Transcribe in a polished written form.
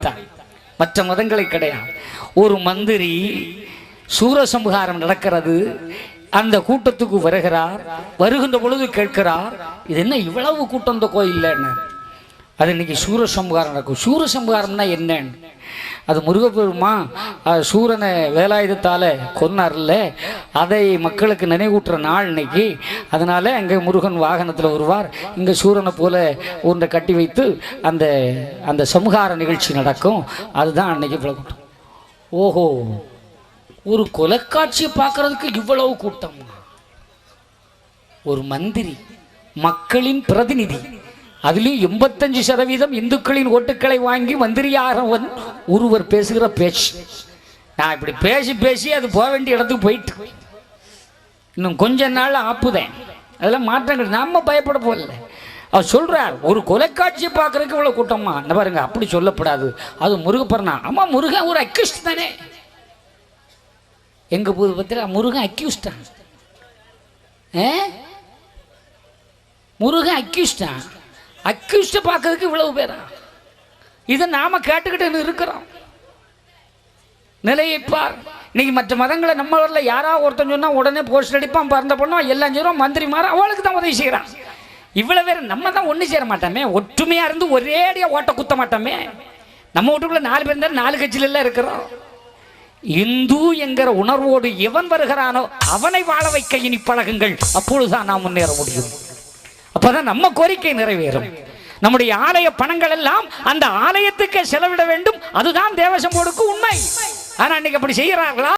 வைத்தார், மற்ற மதங்களை கிடையாது. ஒரு மந்திரி சூரசம்ஹாரம் நடக்கிறது, அந்த கூட்டத்துக்கு வருகிறார். வருகின்ற பொழுது கேட்கிறார், இது என்ன இவ்வளவு கூட்டம் இந்த கோயில்ல? அது இன்னைக்கு சூரசம்ஹாரம் நடக்கும். சூரசம்ஹாரம்னா என்னன்னு, அது முருகப்பெருமா சூரனை வேலாயுதத்தால் கொன்னார்ல, அதை மக்களுக்கு நினைவூட்டுற நாள் இன்னைக்கு. அதனால அங்கே முருகன் வாகனத்தில் வருவார், இங்கே சூரனை போல ஒன்றை கட்டி வைத்து அந்த அந்த சம்ஹார நிகழ்ச்சி நடக்கும். அதுதான் அன்னைக்கு இவ்வளவு கூட்டம். ஓஹோ, ஒரு கொலைக்காட்சியை பார்க்கறதுக்கு இவ்வளவு கூட்டம்? ஒரு மந்திரி, மக்களின் பிரதிநிதி, அதுலேயும் 85% இந்துக்களின் ஓட்டுக்களை வாங்கி மந்திரியாரவன் ஒருவர் பேசுகிற பேச்சு. நான் இப்படி பேசி பேசி அது போக வேண்டிய இடத்துக்கு போயிட்டு இன்னும் கொஞ்ச நாள் ஆப்புதேன், அதெல்லாம் மாற்றங்கள். நாம பயப்பட போகல. அவர் சொல்றார், ஒரு கொலைக்காட்சியை பார்க்கறதுக்கு இவ்வளவு கூட்டமா? என்ன பாருங்க, அப்படி சொல்லப்படாது. அது முருகப்பெருனா. ஆமா, முருகன் ஒரு அக்யூஸ்ட் தானே. எங்க போது பத்திர முருகன் அக்யூஸ்டா? முருகன் அக்யூஸ்டா? அக்யூஸ்ட பார்க்கறதுக்கு இவ்வளவு பேரா? இதை நாம கேட்டுக்கிட்டு இருக்கிறோம். நிலையை பார். இன்னைக்கு மற்ற மதங்களை நம்ம ஊர்ல யாராவது ஒருத்தன் சொன்னா உடனே போஸ்ட் அடிப்பான், பறந்த பொண்ணும் எல்லாம் செய்யறோம். மந்திரி மாற அவளுக்கு தான் உதவி செய்யறான். இவ்வளவு பேர் நம்ம தான் ஒண்ணு சேர மாட்டோமே, ஒற்றுமையா இருந்து ஒரேடியா ஓட்ட குத்த மாட்டோமே. நம்ம வீட்டுக்குள்ள 4 பேர் இருந்தாலும் 4 கட்சியில எல்லாம் இருக்கிறோம். இந்து என்கிற உணர்வோடு எவன் வருகிறானோ அவனை வாழ வைக்க இனி பழகுங்கள். அப்பொழுதுதான் நாம் முன்னேற முடியும். அப்பதான் நம்ம கோரிக்கை நிறைவேறும். நம்முடைய ஆலய பணங்கள் எல்லாம் அந்த ஆலயத்துக்கே செலவிட வேண்டும். அதுதான் தேவசம்போர்டுக்கு உண்மை. ஆனா இன்னைக்கு அப்படி செய்யறார்களா?